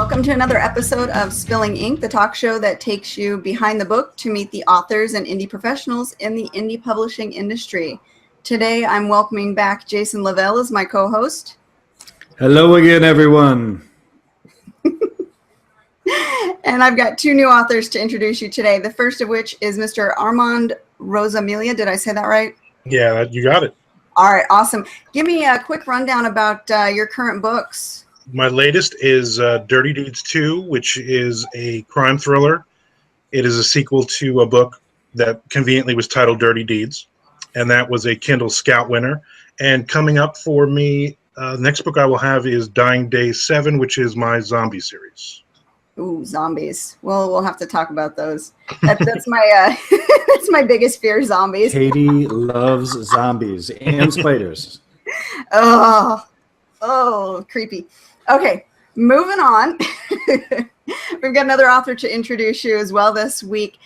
Welcome to another episode of Spilling Ink, the talk show that takes you behind the book to meet the authors and indie professionals in the indie publishing industry. Today, I'm welcoming back Jason Lavelle as my co-host. Hello again, everyone. And I've got two new authors to introduce you today. The first of which is Mr. Armand Rosamilia. Did I say that right? Yeah, you got it. All right, awesome. Give me a quick rundown about your current books. My latest is Dirty Deeds 2, which is a crime thriller. It is a sequel to a book that conveniently was titled Dirty Deeds, and that was a Kindle Scout winner. And coming up for me, the next book I will have is Dying Day 7, which is my zombie series. Ooh, zombies. Well, we'll have to talk about those. That's my that's my biggest fear, zombies. Katie loves zombies and spiders. Oh, creepy. Okay, moving on. We've got another author to introduce you as well this week.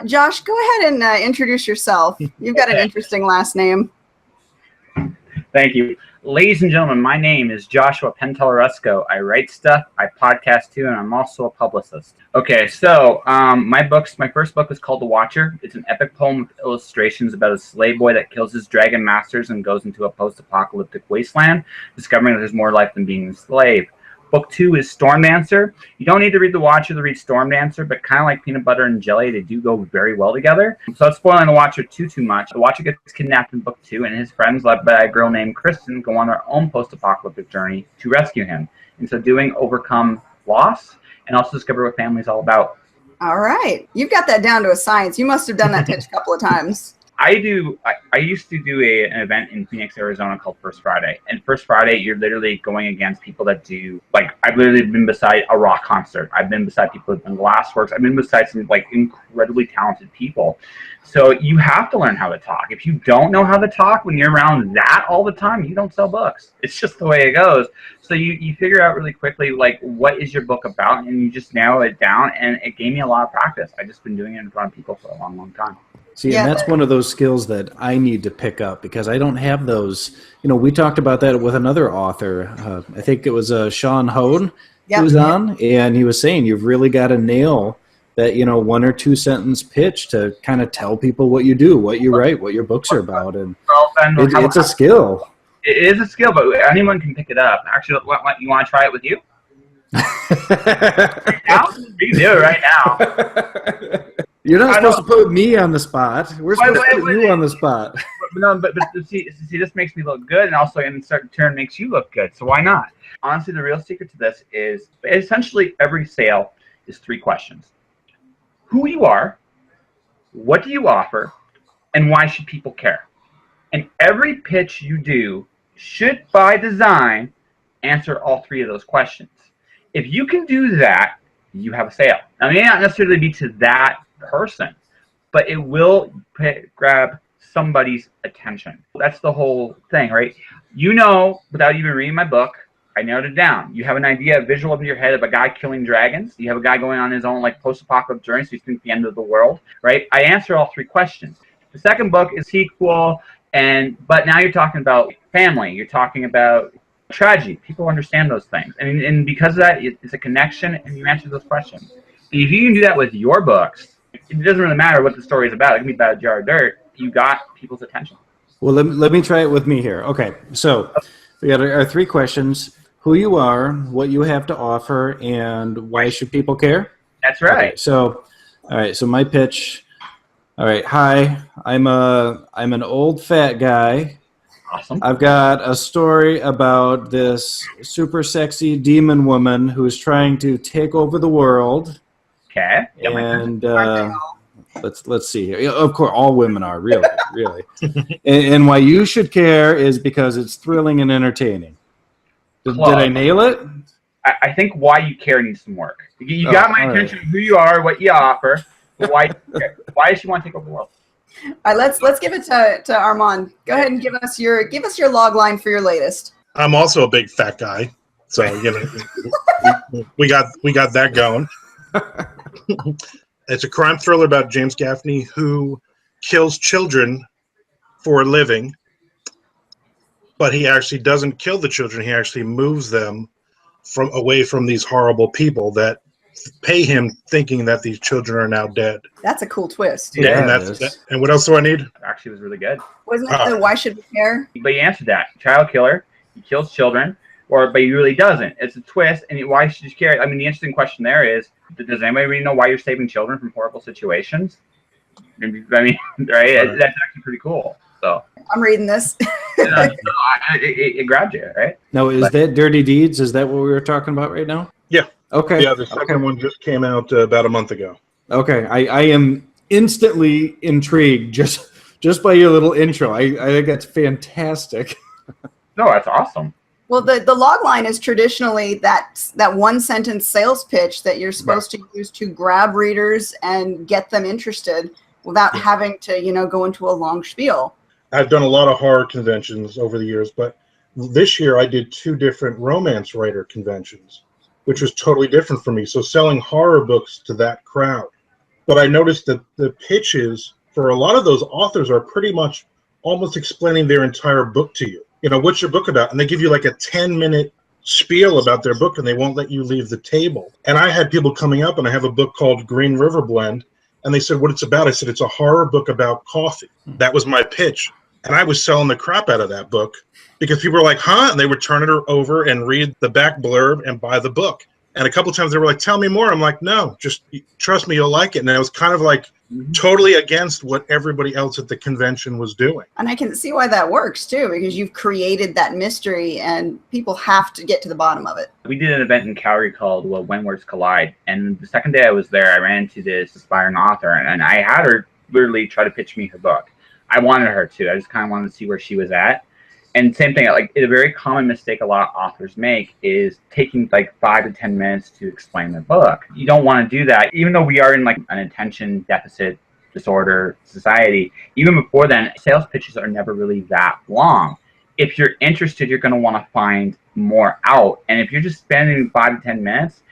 Josh, go ahead and introduce yourself. You've got an interesting last name. Thank you. Ladies and gentlemen, my name is Joshua Pantalleresco. I write stuff, I podcast too, and I'm also a publicist. Okay, so my first book is called The Watcher. It's an epic poem with illustrations about a slave boy that kills his dragon masters and goes into a post-apocalyptic wasteland, discovering that there's more life than being a slave. Book 2 is Storm Dancer. You don't need to read The Watcher to read Storm Dancer, but kind of like peanut butter and jelly, they do go very well together. So I'm spoiling The Watcher too much. The Watcher gets kidnapped in Book 2, and his friends, led by a girl named Kristen, go on their own post-apocalyptic journey to rescue him. And so doing overcome loss and also discover what family's all about. All right. You've got that down to a science. You must have done that pitch a couple of times. I used to do an event in Phoenix, Arizona called First Friday. And First Friday, you're literally going against people that do, like, I've literally been beside a rock concert. I've been beside people who've done glassworks. I've been beside some, like, incredibly talented people. So you have to learn how to talk. If you don't know how to talk when you're around that all the time, you don't sell books. It's just the way it goes. So you figure out really quickly, like, what is your book about? And you just narrow it down. And it gave me a lot of practice. I've just been doing it in front of people for a long, long time. See, and that's one of those skills that I need to pick up because I don't have those. You know, we talked about that with another author. I think it was Sean Hone who was on, and he was saying you've really got to nail that, you know, 1 or 2 sentence pitch to kind of tell people what you do, what you write, what your books are about, and it's a skill. It is a skill, but anyone can pick it up. Actually, you want to try it with you? Right now? We can do it right now. You're not supposed to put me on the spot. We're supposed to put you on the spot. But see, this makes me look good, and also in a certain turn makes you look good. So why not? Honestly, the real secret to this is essentially every sale is 3 questions: who you are, what do you offer, and why should people care? And every pitch you do should, by design, answer all 3 of those questions. If you can do that, you have a sale. Now, it may not necessarily be to that person, but it will grab somebody's attention. That's the whole thing, right? You know, without even reading my book, I narrowed it down. You have an idea, a visual in your head of a guy killing dragons. You have a guy going on his own, like, post-apocalyptic journey, so he's thinking the end of the world, right? I answer all 3 questions. The second book is sequel, but now you're talking about family. You're talking about tragedy. People understand those things. And because of that, it's a connection, and you answer those questions. And if you can do that with your books, it doesn't really matter what the story is about. It can be about a jar of dirt. You got people's attention. Well, let me try it with me here. Okay, so we got our 3 questions: who you are, what you have to offer, and why should people care? That's right. Okay, so, all right. So my pitch. All right. Hi, I'm an old fat guy. Awesome. I've got a story about this super sexy demon woman who is trying to take over the world. Okay. And let's see here. Of course, all women are really. And why you should care is because it's thrilling and entertaining. Did I nail it? I think why you care needs some work. You got my attention. Right. Who you are, what you offer, but why? Why does she want to take over the world? All right, let's give it to Armand. Go ahead and give us your log line for your latest. I'm also a big fat guy, so you know we got that going. It's a crime thriller about James Gaffney who kills children for a living, but he actually doesn't kill the children. He actually moves them from away from these horrible people that pay him thinking that these children are now dead. That's a cool twist. Yeah, and it is. and what else do I need? Actually, was really good. Wasn't it the why should we care? But you answered that. Child killer. He kills children, but he really doesn't. It's a twist. And why should you care? I mean, the interesting question there is, does anybody really know why you're saving children from horrible situations? I mean, right? That's actually pretty cool. So I'm reading this. It grabbed you, right? Now, is that Dirty Deeds? Is that what we were talking about right now? Yeah. Okay. Yeah, the second one just came out about a month ago. Okay. I am instantly intrigued just by your little intro. I think that's fantastic. No, that's awesome. Well, the log line is traditionally that one sentence sales pitch that you're supposed to use to grab readers and get them interested without having to, go into a long spiel. I've done a lot of horror conventions over the years, but this year I did 2 different romance writer conventions, which was totally different for me. So selling horror books to that crowd. But I noticed that the pitches for a lot of those authors are pretty much almost explaining their entire book to you. What's your book about? And they give you like a 10-minute spiel about their book, and they won't let you leave the table. And I had people coming up, and I have a book called Green River Blend, and they said, what it's about? I said, it's a horror book about coffee. That was my pitch. And I was selling the crap out of that book because people were like, huh? And they would turn it over and read the back blurb and buy the book. And a couple of times they were like, tell me more. I'm like, no, just trust me, you'll like it. And it was kind of like totally against what everybody else at the convention was doing. And I can see why that works too, because you've created that mystery and people have to get to the bottom of it. We did an event in Calgary called When Words Collide. And the second day I was there, I ran into this aspiring author, and I had her literally try to pitch me her book. I wanted her to. I just kind of wanted to see where she was at. And same thing, like a very common mistake a lot of authors make is taking like 5 to 10 minutes to explain their book. You don't want to do that. Even though we are in like an attention deficit disorder society, even before then, sales pitches are never really that long. If you're interested, you're going to want to find more out. And if you're just spending 5 to 10 minutes,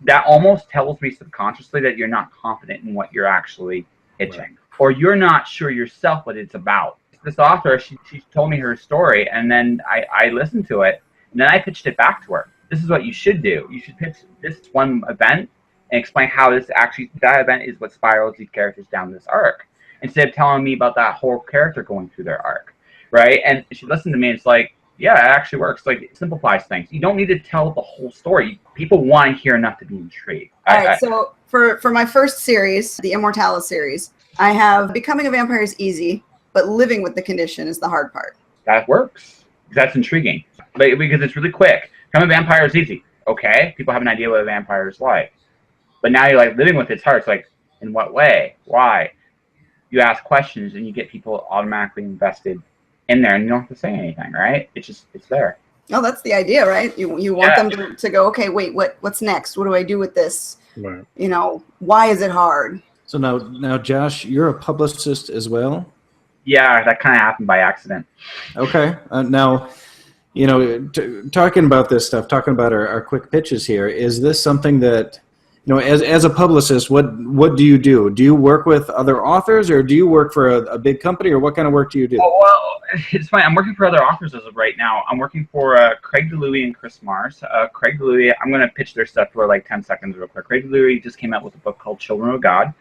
that almost tells me subconsciously that you're not confident in what you're actually pitching. Right. Or you're not sure yourself what it's about. This author, she told me her story, and then I listened to it, and then I pitched it back to her. This is what you should do. You should pitch this one event and explain how that event is what spirals these characters down this arc, instead of telling me about that whole character going through their arc, right? And she listened to me, and it's like, yeah, it actually works. Like, it simplifies things. You don't need to tell the whole story. People want to hear enough to be intrigued. All right, so for my first series, the Immortalis series, I have Becoming a Vampire is easy, but living with the condition is the hard part. That works. That's intriguing. Because it's really quick. Becoming a vampire is easy. Okay, people have an idea what a vampire is like. But now you're like, living with it's hard. It's like, in what way? Why? You ask questions and you get people automatically invested in there, and you don't have to say anything, right? It's there. Oh, that's the idea, right? You want them to go, okay, wait, what's next? What do I do with this? Right. Why is it hard? So now, Josh, you're a publicist as well? Yeah, that kind of happened by accident. Okay. Now, talking about this stuff, talking about our quick pitches here, is this something that, as a publicist, what do you do? Do you work with other authors, or do you work for a big company, or what kind of work do you do? Oh, well, it's funny. I'm working for other authors as of right now. I'm working for Craig DeLuey and Chris Mars. Craig DeLuey, I'm going to pitch their stuff for like 10 seconds real quick. Craig DeLuey just came out with a book called Children of God.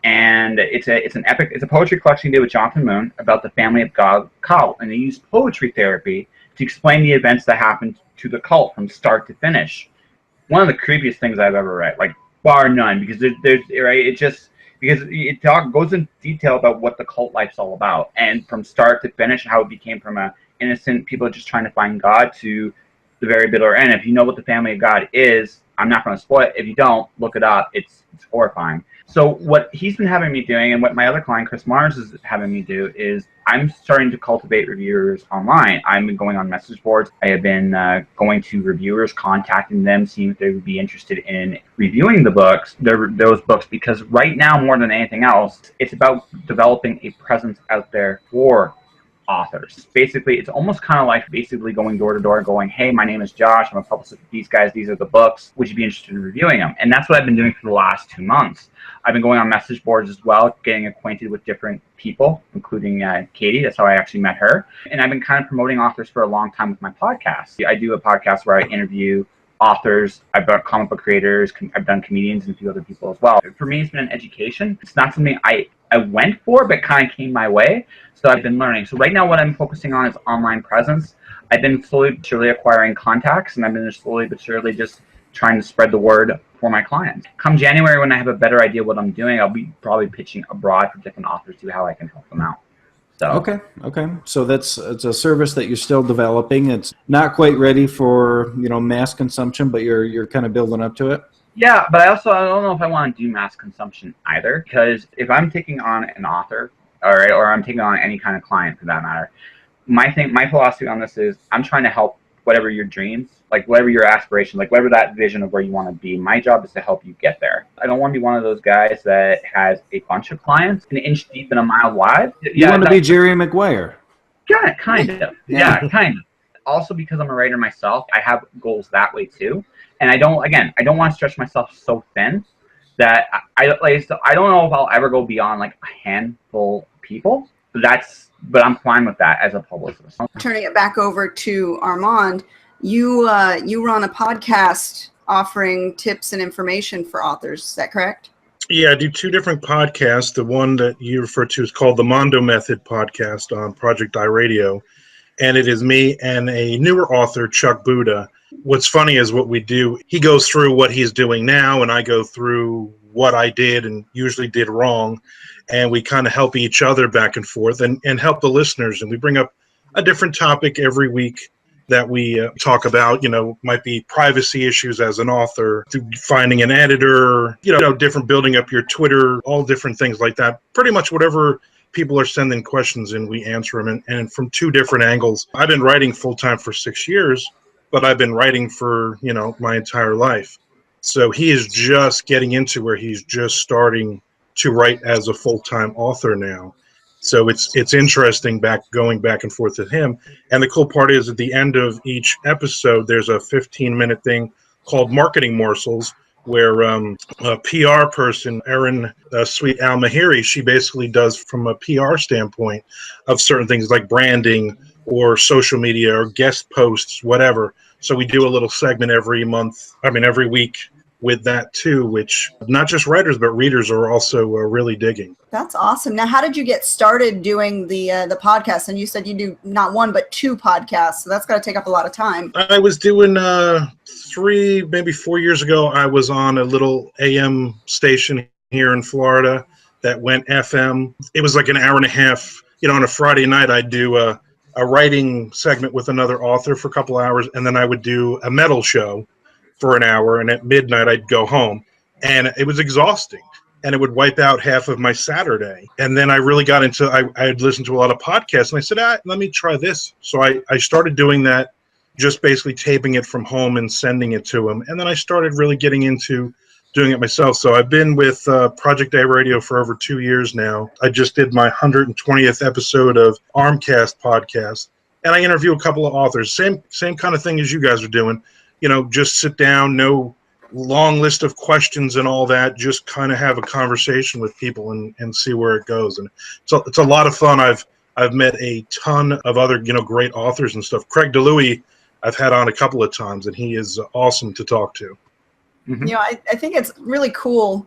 And it's a poetry collection he did with Jonathan Moon about the family of God cult, and they used poetry therapy to explain the events that happened to the cult from start to finish. One of the creepiest things I've ever read, like bar none, because there's right. Because it goes in detail about what the cult life's all about, and from start to finish, how it became from a innocent people just trying to find God to the very bitter end. If you know what the family of God is, I'm not going to spoil it. If you don't, look it up. It's horrifying. So what he's been having me doing, and what my other client, Chris Mars, is having me do, is I'm starting to cultivate reviewers online. I've been going on message boards. I have been going to reviewers, contacting them, seeing if they would be interested in reviewing the books, those books, because right now, more than anything else, it's about developing a presence out there for authors. Basically, it's almost kind of like basically going door to door going, hey, my name is Josh, I'm a publicist with these guys, these are the books, would you be interested in reviewing them? And that's what I've been doing for the last 2 months. I've been going on message boards as well, getting acquainted with different people, including Katie. That's how I actually met her. And I've been kind of promoting authors for a long time with my podcast. I do a podcast where I interview authors, I've done comic book creators, I've done comedians and a few other people as well. For me, it's been an education. It's not something I went for, but kind of came my way. So I've been learning. So right now what I'm focusing on is online presence. I've been slowly but surely acquiring contacts, and I've been slowly but surely just trying to spread the word for my clients. Come January, when I have a better idea what I'm doing, I'll be probably pitching abroad for different authors to how I can help them out. So. Okay. So it's a service that you're still developing. It's not quite ready for mass consumption, but you're kind of building up to it. Yeah, but I don't know if I want to do mass consumption either, because if I'm taking on an author, or I'm taking on any kind of client for that matter, my philosophy on this is I'm trying to help whatever your dreams, like whatever your aspiration, like whatever that vision of where you want to be. My job is to help you get there. I don't want to be one of those guys that has a bunch of clients, an inch deep and a mile wide. You want to be Jerry Maguire. Yeah, kind of. Yeah, kind of. Also, because I'm a writer myself, I have goals that way too. And I don't want to stretch myself so thin that I don't know if I'll ever go beyond like a handful of people. But I'm fine with that as a publicist. Turning it back over to Armand, you run a podcast offering tips and information for authors. Is that correct? Yeah, I do 2 different podcasts. The one that you refer to is called the Mondo Method podcast on Project iRadio. And it is me and a newer author, Chuck Buda. What's funny is what we do, he goes through what he's doing now, and I go through what I did and usually did wrong. And we kind of help each other back and forth and help the listeners. And we bring up a different topic every week that we talk about. Might be privacy issues as an author, finding an editor, different, building up your Twitter, all different things like that. Pretty much whatever people are sending questions in, we answer them, and from 2 different angles. I've been writing full-time for 6 years, but I've been writing for, my entire life. So he is just getting into where he's just starting to write as a full-time author now. So it's interesting going back and forth with him. And the cool part is at the end of each episode, there's a 15-minute thing called Marketing Morsels, where a PR person, Erin Sweet Al-Mahiri, she basically does from a PR standpoint of certain things like branding or social media or guest posts, whatever. So we do a little segment every week with that too, which not just writers but readers are also really digging. That's awesome. Now, how did you get started doing the podcast? And you said you do not 1 but 2 podcasts, so that's got to take up a lot of time. I was doing 3, maybe 4 years ago. I was on a little AM station here in Florida that went FM. It was like an hour and a half. On a Friday night, I'd do a writing segment with another author for a couple hours, and then I would do a metal show for an hour, and at midnight I'd go home, and it was exhausting, and it would wipe out half of my Saturday. And then I really got into, I had listened to a lot of podcasts, and I said, let me try this. So I started doing that, just basically taping it from home and sending it to them. And then I started really getting into doing it myself. So I've been with Project iRadio for over 2 years now. I just did my 120th episode of Armcast podcast, and I interview a couple of authors. Same kind of thing as you guys are doing. Just sit down, no long list of questions and all that, just kind of have a conversation with people and see where it goes. And so it's a lot of fun. I've met a ton of other, great authors and stuff. Craig DeLuey, I've had on a couple of times, and he is awesome to talk to. Mm-hmm. I think it's really cool,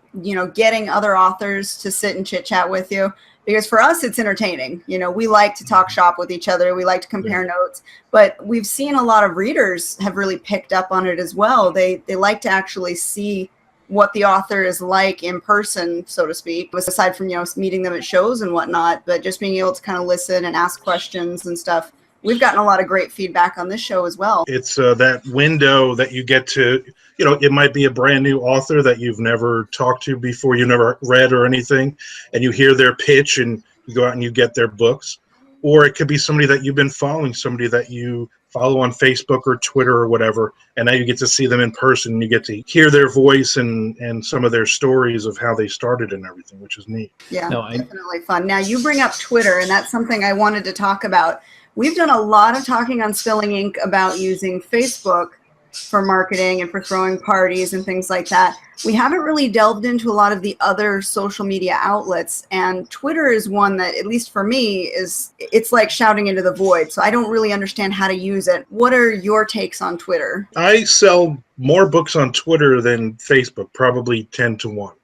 getting other authors to sit and chit chat with you. Because for us, it's entertaining. We like to talk shop with each other. We like to compare notes. But we've seen a lot of readers have really picked up on it as well. They like to actually see what the author is like in person, so to speak, aside from, meeting them at shows and whatnot. But just being able to kind of listen and ask questions and stuff. We've gotten a lot of great feedback on this show as well. It's that window that you get to, it might be a brand new author that you've never talked to before, you never read or anything, and you hear their pitch and you go out and you get their books. Or it could be somebody that you've been following, somebody that you follow on Facebook or Twitter or whatever, and now you get to see them in person and you get to hear their voice and some of their stories of how they started and everything, which is neat. Yeah, definitely fun. Now, you bring up Twitter, and that's something I wanted to talk about. We've done a lot of talking on Spilling Ink about using Facebook for marketing and for throwing parties and things like that. We haven't really delved into a lot of the other social media outlets, and Twitter is one that, at least for me, it's like shouting into the void. So I don't really understand how to use it. What are your takes on Twitter? I sell more books on Twitter than Facebook, probably 10 to 1.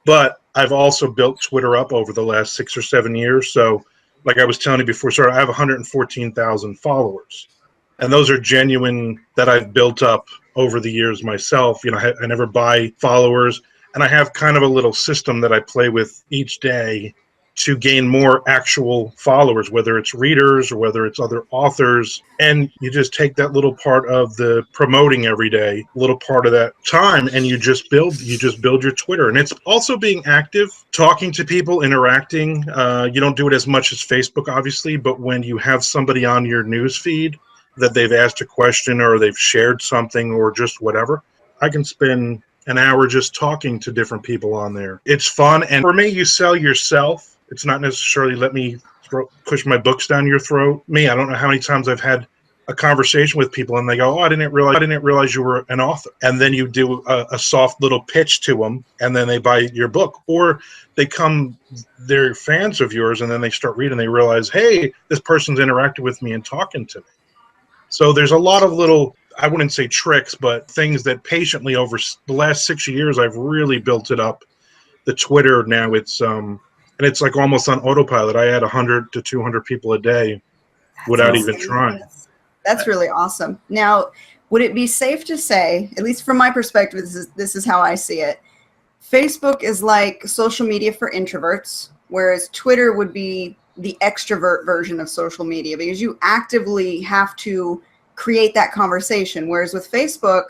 But I've also built Twitter up over the last 6 or 7 years. So like I was telling you before, I have 114,000 followers. And those are genuine that I've built up over the years myself. I never buy followers. And I have kind of a little system that I play with each day to gain more actual followers, whether it's readers or whether it's other authors. And you just take that little part of the promoting every day, a little part of that time, and you just build your Twitter. And it's also being active, talking to people, interacting. You don't do it as much as Facebook, obviously, but when you have somebody on your news feed that they've asked a question or they've shared something or just whatever, I can spend an hour just talking to different people on there. It's fun. And for me, you sell yourself. It's not necessarily let me push my books down your throat. I don't know how many times I've had a conversation with people and they go, "Oh, I didn't realize you were an author." And then you do a soft little pitch to them, and then they buy your book, or they're fans of yours, and then they start reading. They realize, hey, this person's interacted with me and talking to me. So there's a lot of little, I wouldn't say tricks, but things that patiently over the last 6 years I've really built it up. The Twitter now, and it's like almost on autopilot. I add 100 to 200 people a day without even trying. That's really awesome. Now, would it be safe to say, at least from my perspective, this is how I see it, Facebook is like social media for introverts, whereas Twitter would be the extrovert version of social media, because you actively have to create that conversation. Whereas with Facebook,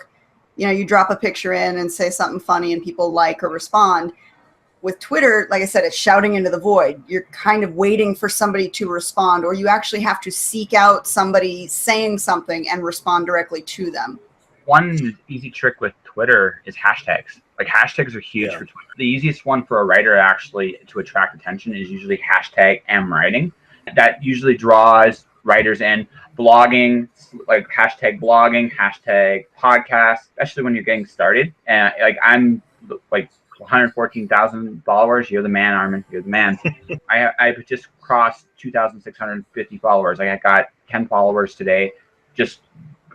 you drop a picture in and say something funny and people like or respond. With Twitter, like I said, it's shouting into the void. You're kind of waiting for somebody to respond, or you actually have to seek out somebody saying something and respond directly to them. One easy trick with Twitter is hashtags. Like, hashtags are huge for Twitter. The easiest one for a writer actually to attract attention is usually hashtag #writing. That usually draws writers in. Blogging, like hashtag blogging, hashtag podcast, especially when you're getting started. And like, I'm like 114,000 followers. You're the man, Armand. You're the man. I just crossed 2,650 followers. I got 10 followers today.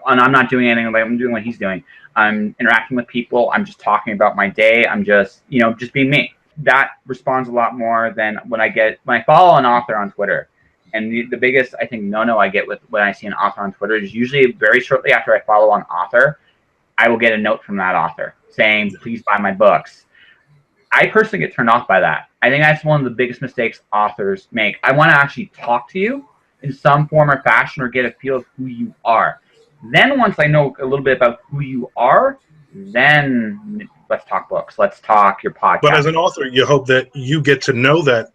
And I'm not doing anything. I'm doing what he's doing. I'm interacting with people. I'm just talking about my day. I'm just being me. That responds a lot more than when I follow an author on Twitter. And the biggest, I think, no I get with when I see an author on Twitter is usually very shortly after I follow an author, I will get a note from that author saying, "Please buy my books." I personally get turned off by that. I think that's one of the biggest mistakes authors make. I want to actually talk to you in some form or fashion, or get a feel of who you are. Then once I know a little bit about who you are, then let's talk books. Let's talk your podcast. But as an author, you hope that you get to know that.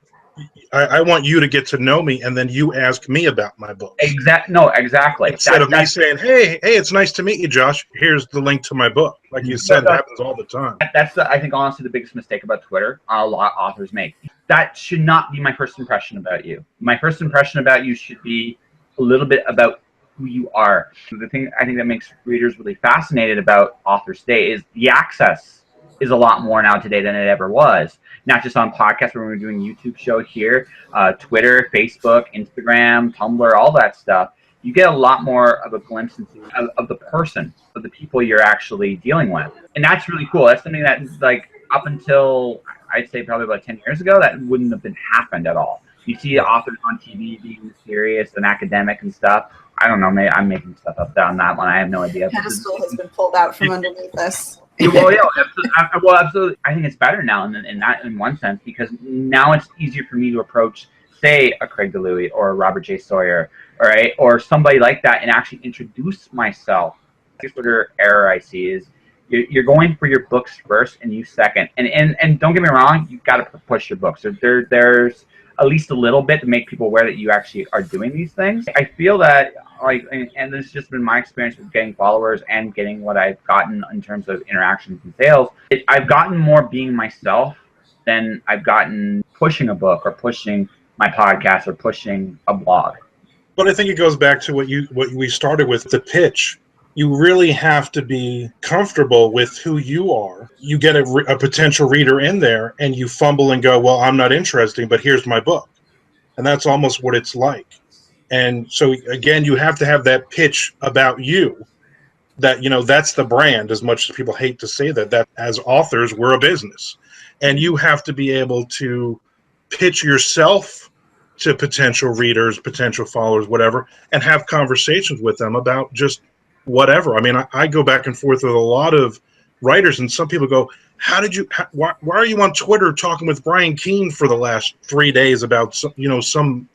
I want you to get to know me, and then you ask me about my book. Exactly. Instead of me saying, hey, it's nice to meet you, Josh. Here's the link to my book. Like you said, that happens all the time. That's, I think, honestly, the biggest mistake about Twitter a lot of authors make. That should not be my first impression about you. My first impression about you should be a little bit about who you are. The thing I think that makes readers really fascinated about authors today is the access is a lot more now today than it ever was. Not just on podcasts when we're doing YouTube show here, Twitter, Facebook, Instagram, Tumblr, all that stuff. You get a lot more of a glimpse of the person, of the people you're actually dealing with. And that's really cool. That's something that, like, up until, I'd say probably about 10 years ago, that wouldn't have been happened at all. You see authors on TV being serious and academic and stuff. I don't know, I'm making stuff up on that one. I have no idea. Pedestal has been pulled out from underneath us. Well, absolutely. I think it's better now in one sense, because now it's easier for me to approach, say, a Craig DeLuey or a Robert J. Sawyer, all right, or somebody like that, and actually introduce myself. The Twitter error I see is you're going for your books first and you second. And don't get me wrong, you've got to push your books. There's at least a little bit to make people aware that you actually are doing these things. I feel that, like, and this has just been my experience with getting followers and getting what I've gotten in terms of interactions and sales. I've gotten more being myself than I've gotten pushing a book or pushing my podcast or pushing a blog. But I think it goes back to what we started with, the pitch. you really have to be comfortable with who you are. You get a potential reader in there and you fumble and go, well, I'm not interested, but here's my book. And that's almost what it's like. And so, again, you have to have that pitch about you that, that's the brand, as much as people hate to say that as authors, we're a business. And you have to be able to pitch yourself to potential readers, potential followers, whatever, and have conversations with them about just whatever. I mean, I go back and forth with a lot of writers, and some people go, why are you on Twitter talking with Brian Keene for the last 3 days about some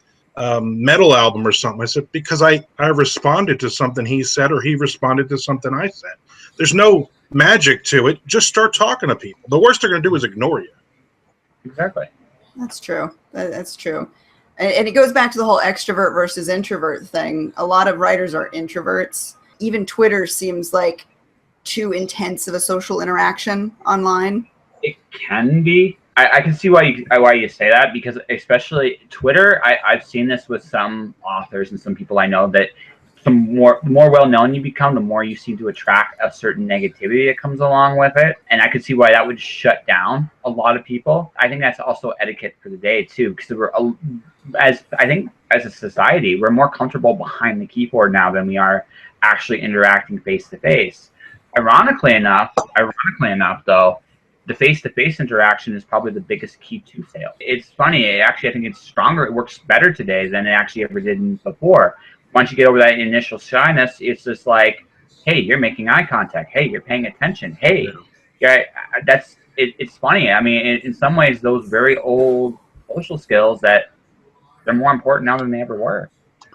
metal album or something? I said, because I responded to something he said, or he responded to something I said. There's no magic to it. Just start talking to people. The worst they're going to do is ignore you. Exactly. That's true. That's true. And it goes back to the whole extrovert versus introvert thing. A lot of writers are introverts. Even Twitter seems like too intense of a social interaction online. It can be. I can see why you say that, because especially Twitter, I've seen this with some authors and some people I know, that the more well-known you become, the more you seem to attract a certain negativity that comes along with it. And I could see why that would shut down a lot of people. I think that's also etiquette for the day too, because as a society, we're more comfortable behind the keyboard now than we are actually interacting face to face. Ironically enough, though, the face-to-face interaction is probably the biggest key to sale. It's funny, actually, I think it's stronger. It works better today than it actually ever did before. Once you get over that initial shyness, it's just like, hey, you're making eye contact. Hey, you're paying attention. Hey, yeah, it's funny. I mean, in some ways, those very old social skills, that they're more important now than they ever were.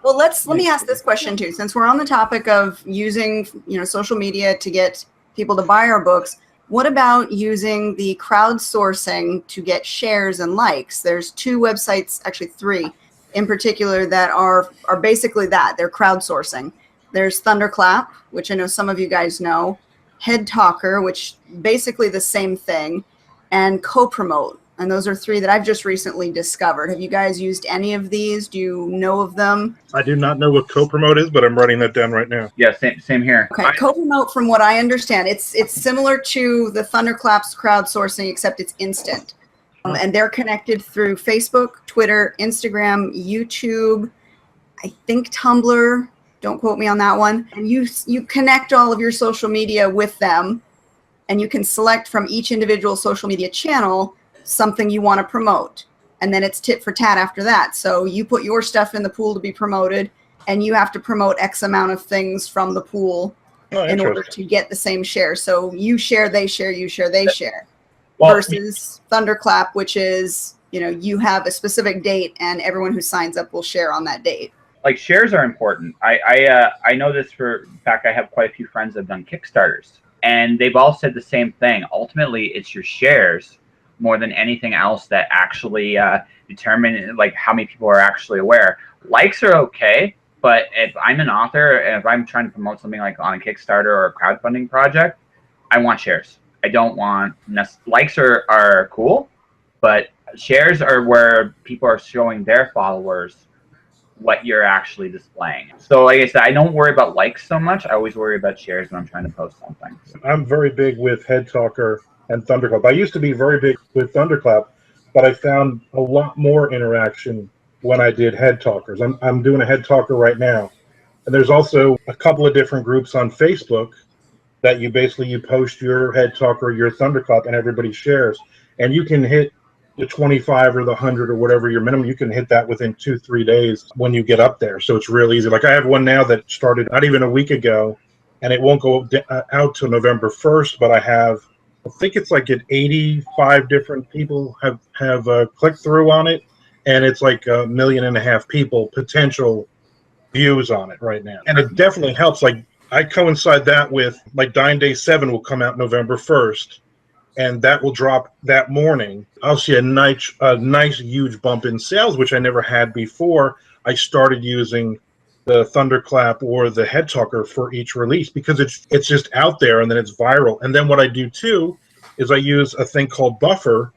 Well, let me ask this question too, since we're on the topic of using, social media to get people to buy our books. What about using the crowdsourcing to get shares and likes? There's 2 websites, actually 3 in particular, that are basically that. They're crowdsourcing. There's Thunderclap, which I know some of you guys know, Head Talker, which basically the same thing, and Co-Promote. And those are 3 that I've just recently discovered. Have you guys used any of these? Do you know of them? I do not know what Co-Promote is, but I'm writing that down right now. Yeah, same here. Okay, Co-Promote, from what I understand, it's similar to the Thunderclap's crowdsourcing, except it's instant. And they're connected through Facebook, Twitter, Instagram, YouTube, I think Tumblr. Don't quote me on that one. And you connect all of your social media with them, and you can select from each individual social media channel something you want to promote. And then it's tit for tat after that. So you put your stuff in the pool to be promoted, and you have to promote X amount of things from the pool in order to get the same share. So you share, they share, you share, they share. Well, versus Thunderclap, which is, you have a specific date and everyone who signs up will share on that date. Like, shares are important. I know this for in fact. I have quite a few friends that have done Kickstarters, and they've all said the same thing. Ultimately, it's your shares more than anything else that actually determine like how many people are actually aware. Likes are okay, but if I'm an author and if I'm trying to promote something like on a Kickstarter or a crowdfunding project, I want shares. I don't want likes are cool, but shares are where people are showing their followers what you're actually displaying. So like I said, I don't worry about likes so much. I always worry about shares when I'm trying to post something. I'm very big with Head Talker and Thunderclap. I used to be very big with Thunderclap, but I found a lot more interaction when I did Head Talkers. I'm doing a Head Talker right now. And there's also a couple of different groups on Facebook that you post your Head Talker, your Thunderclap, and everybody shares. And you can hit the 25 or the 100 or whatever your minimum. You can hit that within 2-3 days when you get up there. So it's real easy. Like I have one now that started not even a week ago, and it won't go out till November 1st, but I think it's like 85 different people have clicked through on it, and it's like 1.5 million people potential views on it right now. And it definitely helps. Like I coincide that with like Dying Day 7 will come out November 1st, and that will drop that morning. I'll see a nice huge bump in sales, which I never had before. I started using the Thunderclap or the Head Talker for each release because it's just out there, and then it's viral. And then what I do too is I use a thing called Buffer,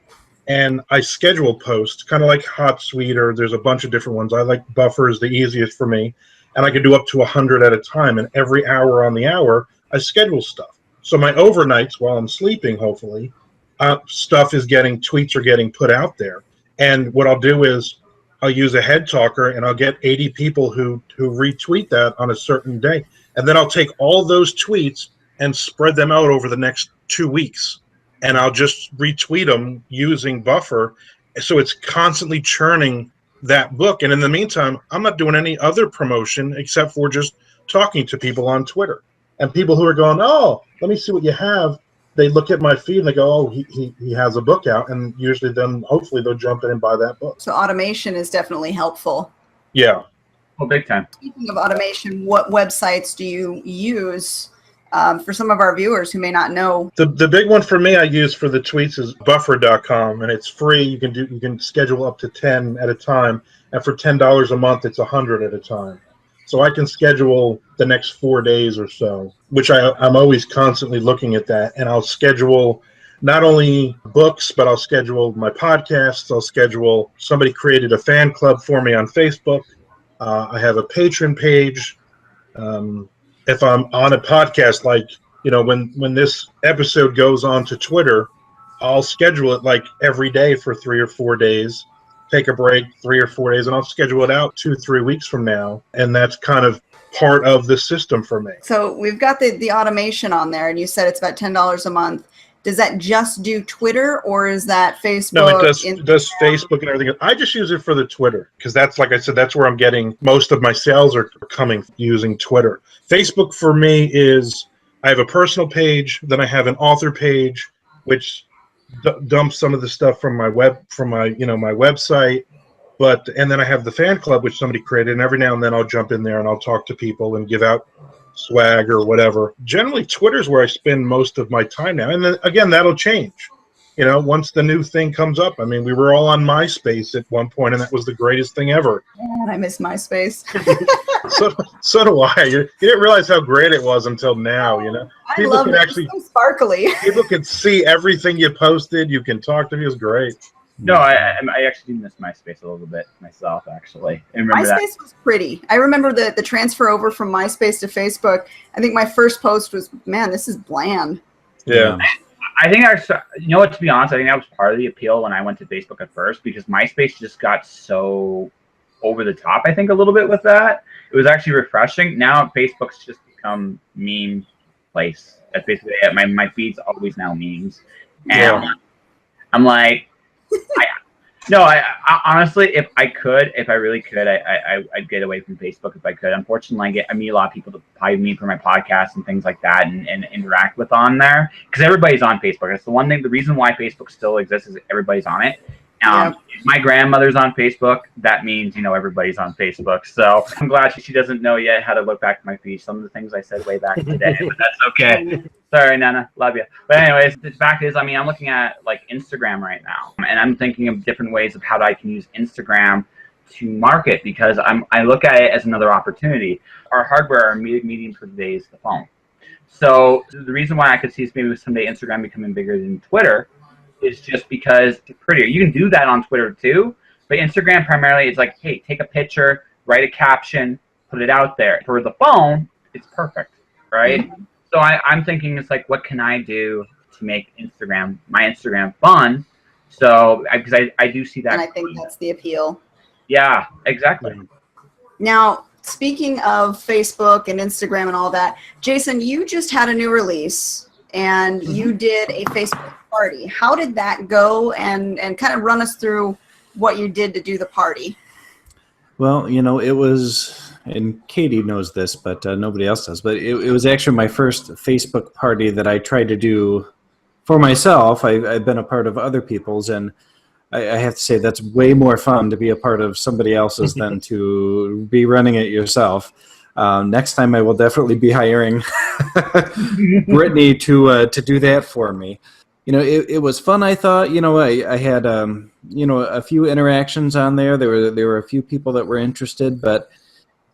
and I schedule posts, kind of like HotSuite, or there's a bunch of different ones. I like Buffer is the easiest for me, and I can do up to 100 at a time. And every hour on the hour, I schedule stuff. So my overnights, while I'm sleeping, hopefully, tweets are getting put out there. And what I'll do is I'll use a head talker, and I'll get 80 people who retweet that on a certain day. And then I'll take all those tweets and spread them out over the next 2 weeks. And I'll just retweet them using Buffer. So it's constantly churning that book. And in the meantime, I'm not doing any other promotion except for just talking to people on Twitter. And people who are going, oh, let me see what you have. They look at my feed and they go, oh, he has a book out. And usually then hopefully they'll jump in and buy that book. So automation is definitely helpful. Yeah. Well, big time. Speaking of automation, what websites do you use for some of our viewers who may not know? The big one for me I use for the tweets is buffer.com, and it's free. You can schedule up to 10 at a time, and for $10 a month it's 100 at a time. So I can schedule the next 4 days or so, which I'm always constantly looking at that, and I'll schedule not only books, but I'll schedule my podcasts. I'll schedule, somebody created a fan club for me on Facebook. I have a patron page. If I'm on a podcast, like, when this episode goes on to Twitter, I'll schedule it like every day for 3 or 4 days, take a break 3 or 4 days, and I'll schedule it out 2-3 weeks from now. And that's kind of part of the system for me. So we've got the automation on there, and you said it's about $10 a month. Does that just do Twitter, or is that Facebook? No, it does Facebook and everything. I just use it for the Twitter because that's, like I said, that's where I'm getting most of my sales are coming my Twitter. Facebook for me is, I have a personal page, then I have an author page, which dumps some of the stuff from my website, and then I have the fan club, which somebody created, and every now and then I'll jump in there and I'll talk to people and give out swag or whatever. Generally, Twitter's where I spend most of my time now. And then again, that'll change. Once the new thing comes up. I mean, we were all on MySpace at one point, and that was the greatest thing ever. Man, I miss MySpace. So do I. You didn't realize how great it was until now, I love it. It's so sparkly. People can see everything you posted. You can talk to me. It was great. No, I actually do miss MySpace a little bit myself, actually. And MySpace was pretty. I remember the transfer over from MySpace to Facebook. I think my first post was, man, this is bland. Yeah. I think to be honest, I think that was part of the appeal when I went to Facebook at first, because MySpace just got so over the top, I think, a little bit with that. It was actually refreshing. Now Facebook's just become meme place. That's basically it. My feed's always now memes. And yeah. I'm like, I honestly, if I really could, I'd get away from Facebook if I could. Unfortunately, I meet a lot of people that probably meet for my podcast and things like that, and interact with on there, because everybody's on Facebook. That's the one thing. The reason why Facebook still exists is everybody's on it. If my grandmother's on Facebook, that means everybody's on Facebook. So I'm glad she doesn't know yet how to look back at my feed. Some of the things I said way back in the day, but that's okay. Sorry, Nana, love you. But anyways, the fact is, I'm looking at like Instagram right now, and I'm thinking of different ways of how I can use Instagram to market, because I look at it as another opportunity. Our hardware, our medium for today is the phone. So the reason why I could see maybe someday Instagram becoming bigger than Twitter is just because it's prettier. You can do that on Twitter too, but Instagram primarily is like, hey, take a picture, write a caption, put it out there. For the phone, it's perfect, right? Mm-hmm. So I'm thinking, it's like, what can I do to make my Instagram fun? So because I do see that. And I think that's the appeal. Yeah, exactly. Now, speaking of Facebook and Instagram and all that, Jason, you just had a new release, and you did a Facebook party. How did that go? And kind of run us through what you did to do the party. Well, it was, and Katie knows this, but nobody else does, but it was actually my first Facebook party that I tried to do for myself. I've been a part of other people's, and I have to say that's way more fun to be a part of somebody else's than to be running it yourself. Next time I will definitely be hiring Brittany to do that for me. It was fun, I thought. I had a few interactions on there. There were a few people that were interested, but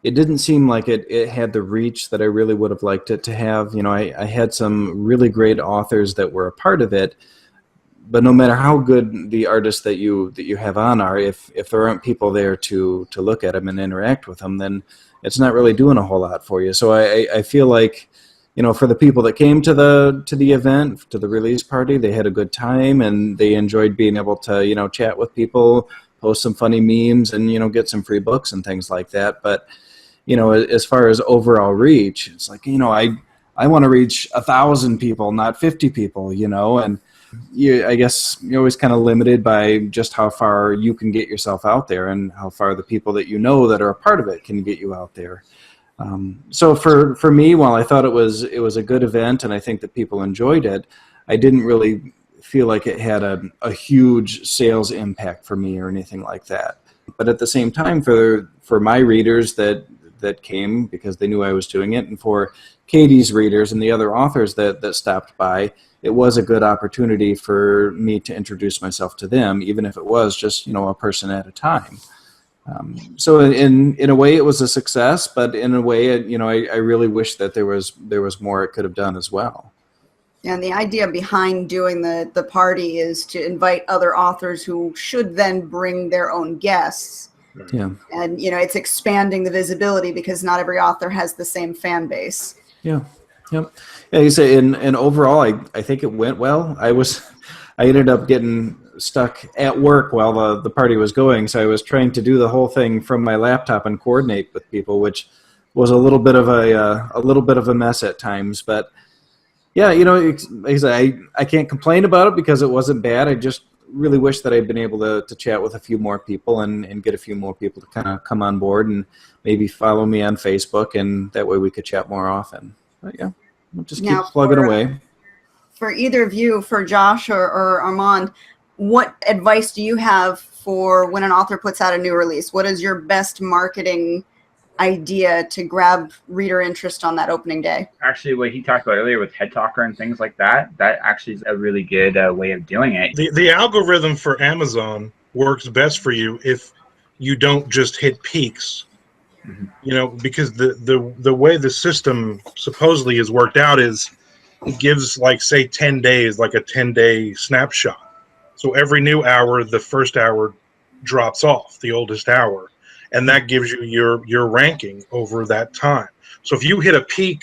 it didn't seem like it had the reach that I really would have liked it to have. I had some really great authors that were a part of it, no matter how good the artists that you have on are, if there aren't people there to look at them and interact with them, then it's not really doing a whole lot for you. So I feel like, for the people that came to the event, to the release party, they had a good time and they enjoyed being able to, chat with people, post some funny memes, and, get some free books and things like that. But, as far as overall reach, it's like, I want to reach 1,000 people, not 50 people, and I guess you're always kind of limited by just how far you can get yourself out there and how far the people that that are a part of it can get you out there. So for me, while I thought it was a good event and I think that people enjoyed it, I didn't really feel like it had a huge sales impact for me or anything like that. But at the same time, for my readers that came because they knew I was doing it, and for Katie's readers and the other authors that stopped by, it was a good opportunity for me to introduce myself to them, even if it was just, a person at a time. So in a way it was a success, but in a way, I really wish that there was more it could have done as well. And the idea behind doing the party is to invite other authors who should then bring their own guests. Yeah. And, it's expanding the visibility because not every author has the same fan base. Yeah. Yep. Yeah, you say and overall, I think it went well. I ended up getting stuck at work while the party was going, so I was trying to do the whole thing from my laptop and coordinate with people, which was a little bit of a mess at times. But yeah, like I said, I can't complain about it because it wasn't bad. I just really wish that I'd been able to chat with a few more people and get a few more people to kind of come on board and maybe follow me on Facebook, and that way we could chat more often. But yeah, we'll just keep plugging away. For either of you, for Josh or Armand, what advice do you have for when an author puts out a new release? What is your best marketing idea to grab reader interest on that opening day? Actually, what he talked about earlier with Head Talker and things like that actually is a really good way of doing it. The algorithm for Amazon works best for you if you don't just hit peaks. Mm-hmm. Because the way the system supposedly is worked out is it gives, like, say 10 days, like a 10-day snapshot. So every new hour, the first hour drops off, the oldest hour, and that gives you your ranking over that time. So if you hit a peak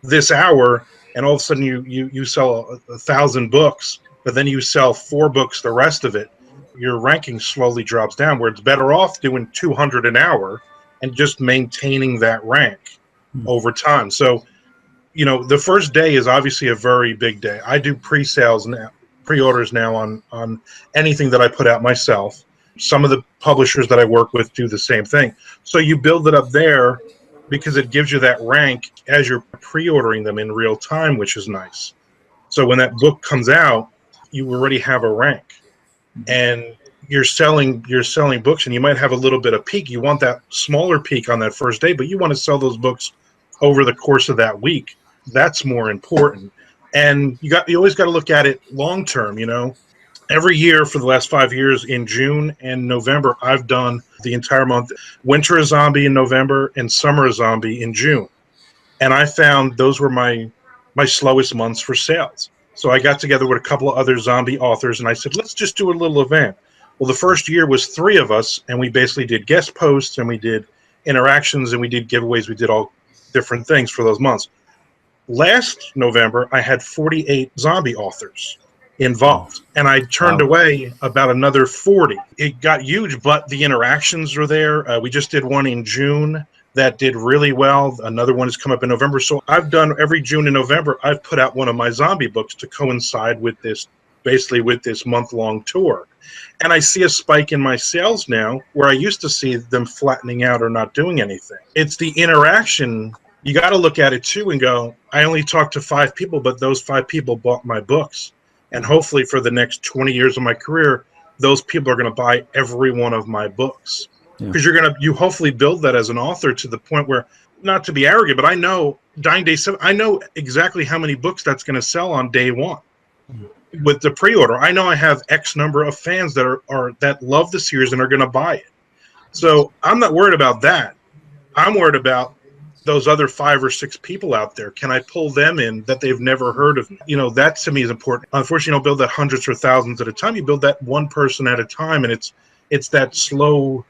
this hour and all of a sudden you sell 1,000 books, but then you sell 4 books the rest of it, your ranking slowly drops down, where it's better off doing 200 an hour and just maintaining that rank over time. So, the first day is obviously a very big day. I do pre-sales now, pre-orders now on anything that I put out myself. Some of the publishers that I work with do the same thing. So you build it up there because it gives you that rank as you're pre-ordering them in real time, which is nice. So when that book comes out, you already have a rank. And you're selling books, and you might have a little bit of peak. You want that smaller peak on that first day, but you want to sell those books over the course of that week. That's more important. And you always got to look at it long term. Every year for the last 5 years, in June and November, I've done the entire month. Winter is Zombie in November and Summer is Zombie in June. And I found those were my slowest months for sales. So I got together with a couple of other zombie authors, and I said, let's just do a little event. Well, the first year was 3 of us, and we basically did guest posts, and we did interactions, and we did giveaways. We did all different things for those months. Last November, I had 48 zombie authors involved, and I turned away about another 40. It got huge, but the interactions are there. We just did one in June that did really well. Another one has come up in November. So I've done every June and November, I've put out one of my zombie books to coincide with this, basically with this month-long tour. And I see a spike in my sales now where I used to see them flattening out or not doing anything. It's the interaction. You got to look at it too and go, I only talked to 5 people, but those 5 people bought my books. And hopefully for the next 20 years of my career, those people are going to buy every one of my books. Because you hopefully build that as an author to the point where, not to be arrogant, but I know Dying Day 7, I know exactly how many books that's going to sell on day 1. With the pre-order, I know I have X number of fans that love the series and are going to buy it. So I'm not worried about that. I'm worried about those other 5 or 6 people out there? Can I pull them in that they've never heard of me? You know, that to me is important. Unfortunately, you don't build that hundreds or thousands at a time. You build that one person at a time, and it's that slow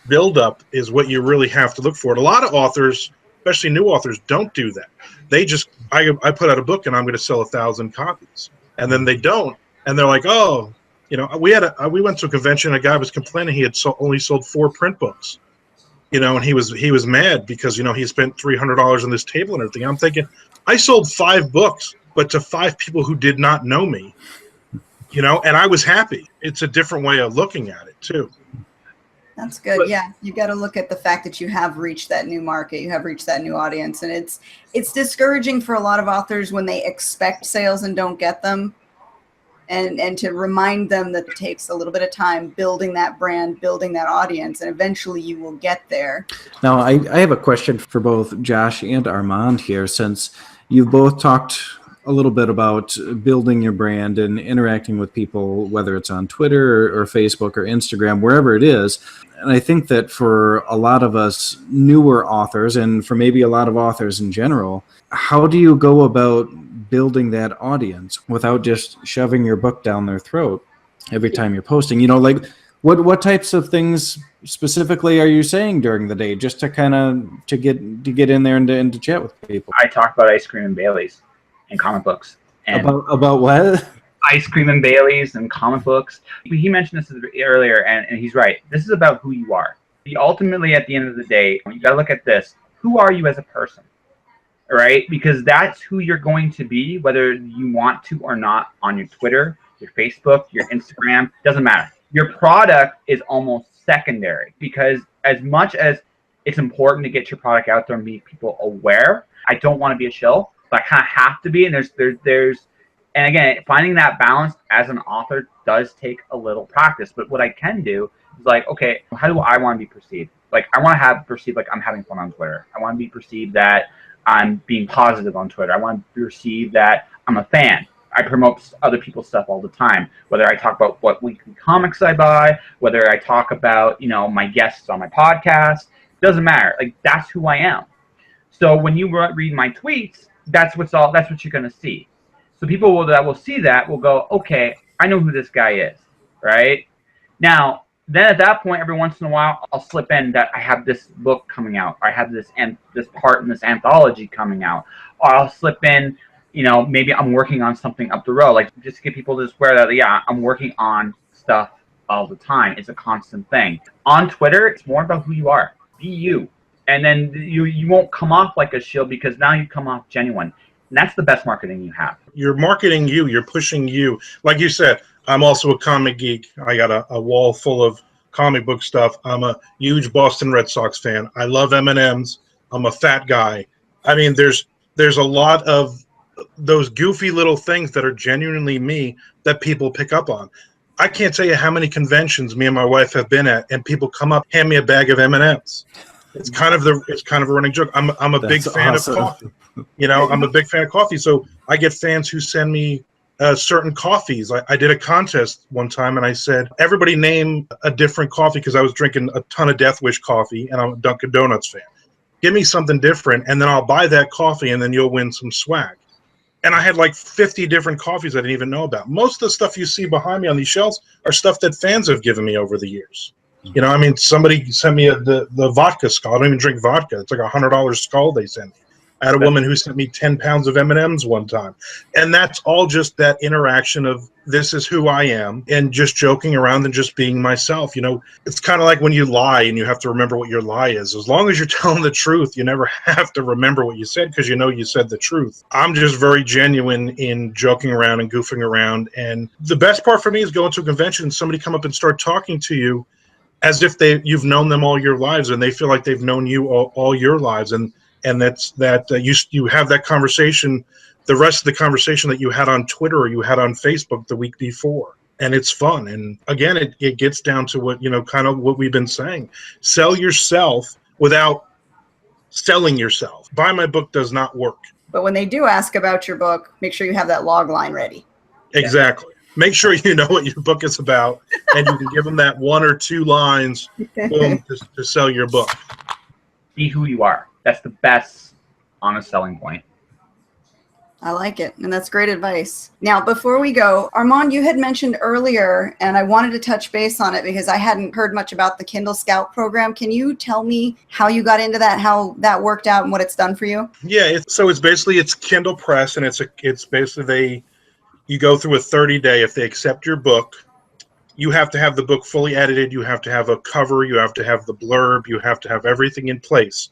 buildup is what you really have to look for. And a lot of authors, especially new authors, don't do that. They just, I put out a book and I'm going to sell 1,000 copies, and then they don't, and they're like, oh, you know, we went to a convention. A guy was complaining he had only sold 4 print books. You know, and he was mad because, you know, he spent $300 on this table and everything. I'm thinking, I sold 5 books, but to 5 people who did not know me, you know, and I was happy. It's a different way of looking at it too. That's good. But, yeah, you got to look at the fact that you have reached that new market, you have reached that new audience, and it's discouraging for a lot of authors when they expect sales and don't get them. And to remind them that it takes a little bit of time building that brand, building that audience, and eventually you will get there. Now, I have a question for both Josh and Armand here, since you've both talked a little bit about building your brand and interacting with people, whether it's on Twitter or Facebook or Instagram, wherever it is. And I think that for a lot of us newer authors, and for maybe a lot of authors in general, how do you go about building that audience without just shoving your book down their throat every time you're posting? You know, like what types of things specifically are you saying during the day, just to kind of to get in there and to chat with people? I talk about ice cream and Baileys and comic books. And about what? Ice cream and Baileys and comic books. He mentioned this earlier, and he's right. This is about who you are. Ultimately, at the end of the day, you got to look at this. Who are you as a person? Right? Because that's who you're going to be, whether you want to or not, on your Twitter, your Facebook, your Instagram, doesn't matter. Your product is almost secondary, because as much as it's important to get your product out there and make people aware, I don't want to be a shill, but I kind of have to be. And and again, finding that balance as an author does take a little practice. But what I can do is like, okay, how do I want to be perceived? Like, I want to have perceived like I'm having fun on Twitter. I want to be perceived that I'm being positive on Twitter. I want to perceive that I'm a fan. I promote other people's stuff all the time, whether I talk about what weekly comics I buy, whether I talk about, you know, my guests on my podcast. Doesn't matter. Like, that's who I am. So when you read my tweets, that's what you're going to see. So people that will see that will go, okay, I know who this guy is, right? Now, then at that point, every once in a while, I'll slip in that I have this book coming out, or I have this part in this anthology coming out, or I'll slip in, you know, maybe I'm working on something up the road, like just to get people to swear that, yeah, I'm working on stuff all the time. It's a constant thing. On Twitter, it's more about who you are. Be you. And then you won't come off like a shill, because now you come off genuine. And that's the best marketing you have. You're marketing you. You're pushing you. Like you said, I'm also a comic geek. I got a wall full of comic book stuff. I'm a huge Boston Red Sox fan. I love M&Ms. I'm a fat guy. I mean, there's a lot of those goofy little things that are genuinely me that people pick up on. I can't tell you how many conventions me and my wife have been at, and people come up, hand me a bag of M&Ms. It's kind of a running joke. I'm a big fan of coffee. You know, I'm a big fan of coffee. So I get fans who send me certain coffees. I did a contest one time, and I said, everybody name a different coffee, because I was drinking a ton of Death Wish coffee, and I'm a Dunkin' Donuts fan. Give me something different, and then I'll buy that coffee, and then you'll win some swag. And I had like 50 different coffees I didn't even know about. Most of the stuff you see behind me on these shelves are stuff that fans have given me over the years. You know, I mean, somebody sent me the vodka skull. I don't even drink vodka. It's like $100 skull they sent me. I had a woman who sent me 10 pounds of M&Ms one time. And that's all just that interaction of, this is who I am, and just joking around and just being myself. You know, it's kind of like when you lie and you have to remember what your lie is. As long as you're telling the truth, you never have to remember what you said, because you know you said the truth. I'm just very genuine in joking around and goofing around. And the best part for me is going to a convention and somebody come up and start talking to you as if you've known them all your lives, and they feel like they've known you all your lives. And that's you have that conversation, the rest of the conversation that you had on Twitter or you had on Facebook the week before. And it's fun. And again, it gets down to what, you know, kind of what we've been saying. Sell yourself without selling yourself. Buy my book does not work. But when they do ask about your book, make sure you have that log line ready. Exactly. Make sure you know what your book is about, and you can give them that 1 or 2 lines, boom, to sell your book. Be who you are. That's the best honest selling point. I like it, and that's great advice. Now, before we go, Armand, you had mentioned earlier, and I wanted to touch base on it because I hadn't heard much about the Kindle Scout program. Can you tell me how you got into that, how that worked out, and what it's done for you? Yeah, it's basically it's Kindle Press, and it's basically you go through a 30-day. If they accept your book, you have to have the book fully edited. You have to have a cover. You have to have the blurb. You have to have everything in place.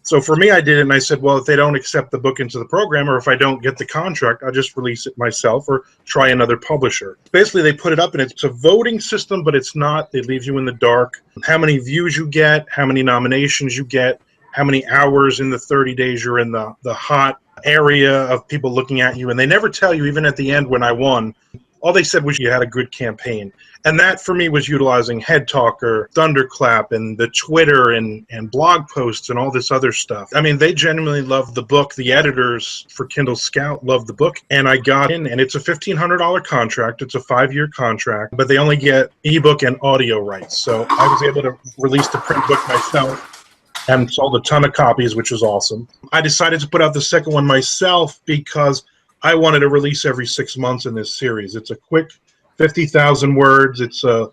So for me, I did it, and I said, well, if they don't accept the book into the program, or if I don't get the contract, I'll just release it myself or try another publisher. Basically, they put it up, and it's a voting system, but it's not. It leaves you in the dark. How many views you get, how many nominations you get, how many hours in the 30 days you're in the hot area of people looking at you. And they never tell you, even at the end when I won, all they said was you had a good campaign. And that, for me, was utilizing Head Talker, Thunderclap, and the Twitter and blog posts and all this other stuff. I mean, they genuinely loved the book. The editors for Kindle Scout loved the book. And I got in, and it's a $1,500 contract. It's a 5-year contract, but they only get ebook and audio rights. So I was able to release the print book myself and sold a ton of copies, which was awesome. I decided to put out the second one myself because I wanted to release every 6 months in this series. It's a quick 50,000 words. It's a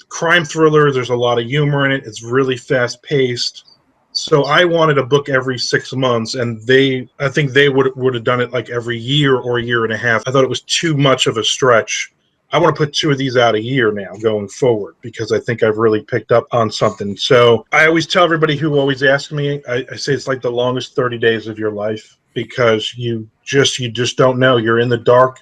crime thriller. There's a lot of humor in it. It's really fast paced. So I wanted a book every 6 months, and I think they would have done it like every year or a year and a half. I thought it was too much of a stretch. I want to put 2 of these out a year now going forward because I think I've really picked up on something. So I always tell everybody who always asks me, I say it's like the longest 30 days of your life because you just don't know. You're in the dark.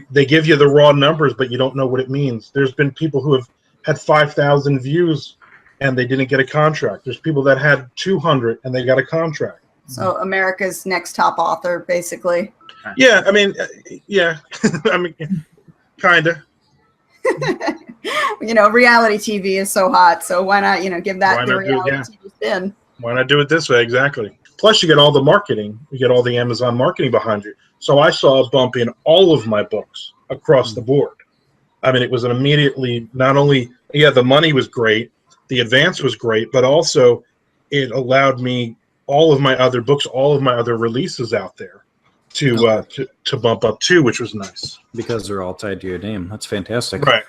They give you the raw numbers, but you don't know what it means. There's been people who have had 5,000 views and they didn't get a contract. There's people that had 200 and they got a contract. So America's next top author, basically. Yeah, I mean, yeah. I mean, kind of. Reality TV is so hot, so why not, give that the reality TV spin? Why not do it this way? Exactly. Plus, you get all the marketing. You get all the Amazon marketing behind you. So I saw a bump in all of my books across the board. I mean, it was an immediately, not only, the money was great, the advance was great, but also it allowed me all of my other books, all of my other releases out there to bump up too, which was nice. Because they're all tied to your name. That's fantastic. Right.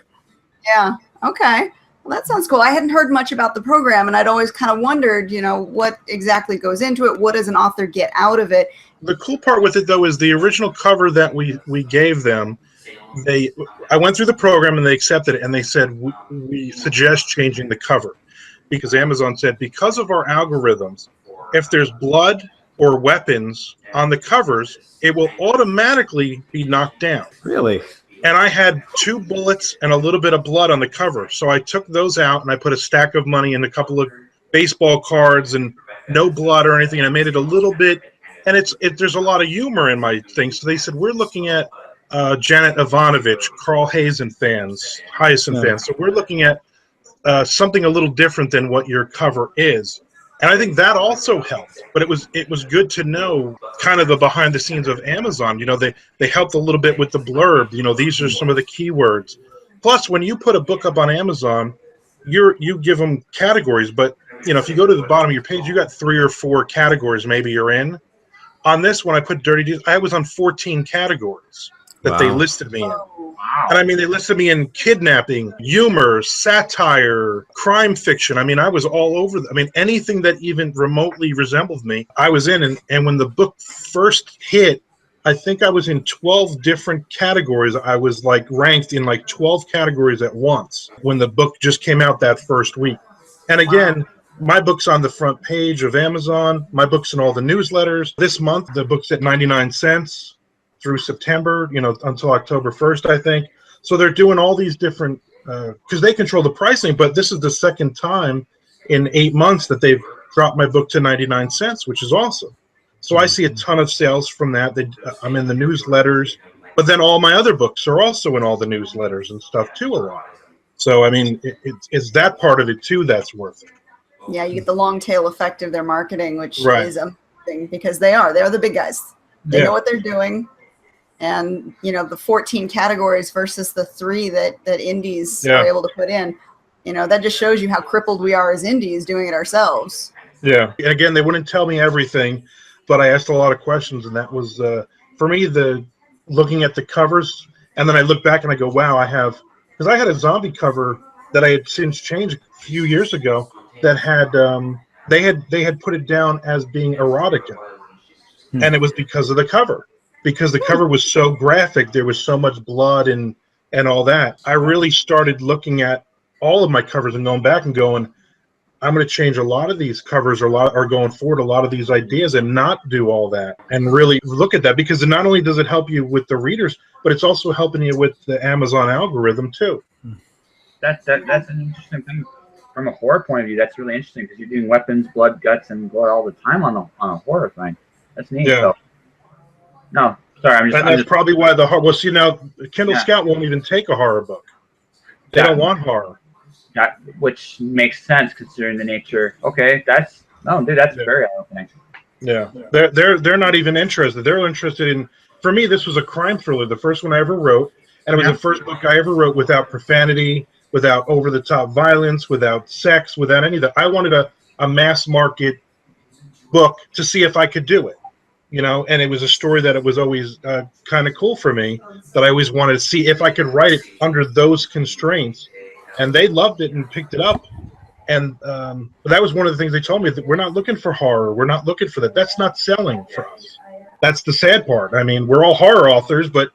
Yeah. Okay. Well, that sounds cool. I hadn't heard much about the program, and I'd always kind of wondered, what exactly goes into it. What does an author get out of it? The cool part with it, though, is the original cover that we gave them. I went through the program, and they accepted it, and they said, we suggest changing the cover. Because Amazon said, because of our algorithms, if there's blood or weapons on the covers, it will automatically be knocked down. Really? And I had 2 bullets and a little bit of blood on the cover. So I took those out and I put a stack of money and a couple of baseball cards and no blood or anything. And I made it a little bit, and there's a lot of humor in my thing. So they said, we're looking at Janet Ivanovich, Carl Hazen fans, Hyacinth fans. So we're looking at something a little different than what your cover is. And I think that also helped. But it was good to know kind of the behind the scenes of Amazon. They helped a little bit with the blurb. These are some of the keywords. Plus, when you put a book up on Amazon, you give them categories. But if you go to the bottom of your page, you got 3 or 4 categories maybe you're in. On this, when I put Dirty Deeds, I was on 14 categories that they listed me in. Wow. And I mean, they listed me in kidnapping, humor, satire, crime fiction. I mean, I was all over. Anything that even remotely resembled me, I was in. And when the book first hit, I think I was in 12 different categories. I was ranked in 12 categories at once when the book just came out that first week. And again, my book's on the front page of Amazon. My book's in all the newsletters. This month, the book's at 99 cents. Through September, until October 1st, I think. So they're doing all these different, because they control the pricing, but this is the second time in 8 months that they've dropped my book to 99 cents, which is awesome. So I see a ton of sales from that. I'm in the newsletters, but then all my other books are also in all the newsletters and stuff too a lot. So, I mean, it's that part of it too that's worth it. Yeah, you get the long tail effect of their marketing, which is amazing because they're the big guys. They know what they're doing. And, the 14 categories versus the 3 that indies are able to put in, that just shows you how crippled we are as indies doing it ourselves. Yeah. And again, they wouldn't tell me everything, but I asked a lot of questions, and that was for me the looking at the covers, and then I look back and I go, wow, because I had a zombie cover that I had since changed a few years ago that had they had put it down as being erotica, and it was because of the cover, because the cover was so graphic, there was so much blood and all that. I really started looking at all of my covers and going back and going, I'm going to change a lot of these covers or going forward a lot of these ideas and not do all that and really look at that, because not only does it help you with the readers, but it's also helping you with the Amazon algorithm too. That's an interesting thing from a horror point of view. That's really interesting because you're doing weapons, blood, guts, and gore all the time on a horror thing. That's neat. Yeah. So, no, sorry, That's probably why the horror. Well, see now, Kindle Scout won't even take a horror book. They don't want horror. Which makes sense considering the nature. Okay, that's very eye-opening. Yeah, they're not even interested. They're interested in. For me, this was a crime thriller, the first one I ever wrote, and it was the first book I ever wrote without profanity, without over-the-top violence, without sex, without any of that. I wanted a mass market book to see if I could do it, and it was a story that it was always kind of cool for me, that I always wanted to see if I could write it under those constraints. And they loved it and picked it up. And that was one of the things they told me, that we're not looking for horror. We're not looking for that. That's not selling for us. That's the sad part. I mean, we're all horror authors, but,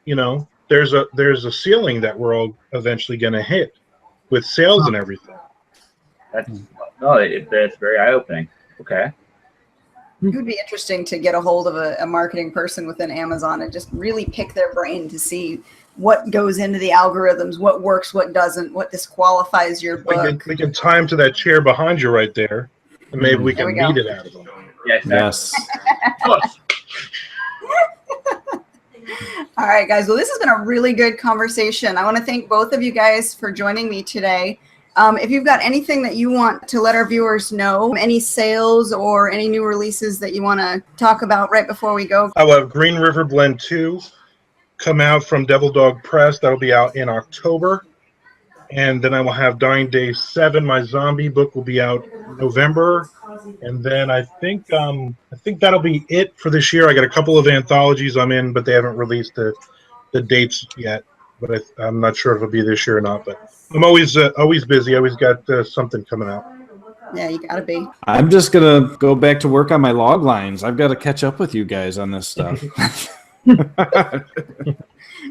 there's a ceiling that we're all eventually going to hit with sales and everything. That's very eye-opening. Okay. It would be interesting to get a hold of a marketing person within Amazon and just really pick their brain to see what goes into the algorithms, what works, what doesn't, what disqualifies your book. We can tie them to that chair behind you right there, and maybe we can beat it out of them. Yes. All right, guys. Well, this has been a really good conversation. I want to thank both of you guys for joining me today. If you've got anything that you want to let our viewers know, any sales or any new releases that you want to talk about right before we go. I will have Green River Blend 2 come out from Devil Dog Press. That'll be out in October. And then I will have Dying Day 7. My zombie book will be out November. And then I think that'll be it for this year. I got a couple of anthologies I'm in, but they haven't released the dates yet. But I'm not sure if it'll be this year or not. But I'm always busy. I always got something coming out. Yeah, you gotta be. I'm just gonna go back to work on my log lines. I've got to catch up with you guys on this stuff.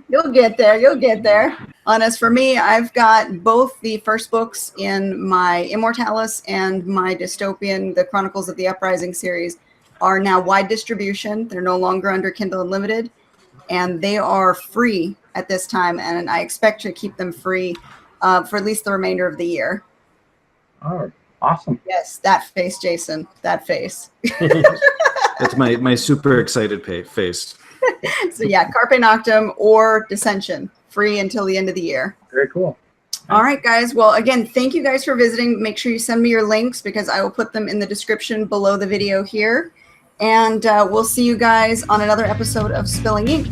You'll get there. As for me, I've got both the first books in my Immortalis and my dystopian, the Chronicles of the Uprising series, are now wide distribution. They're no longer under Kindle Unlimited, and they are free at this time, and I expect to keep them free for at least the remainder of the year. Oh, awesome. Yes, that face, Jason, that face. That's my super excited face. So yeah, Carpe Noctem or Dissension, free until the end of the year. Very cool. All right, guys. Well, again, thank you guys for visiting. Make sure you send me your links because I will put them in the description below the video here. And we'll see you guys on another episode of Spilling Ink.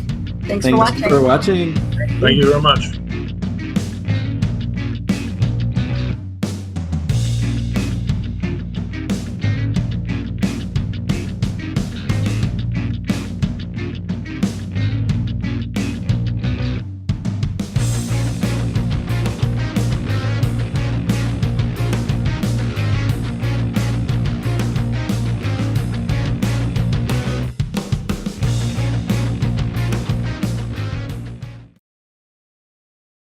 Thanks for watching. Thank you very much.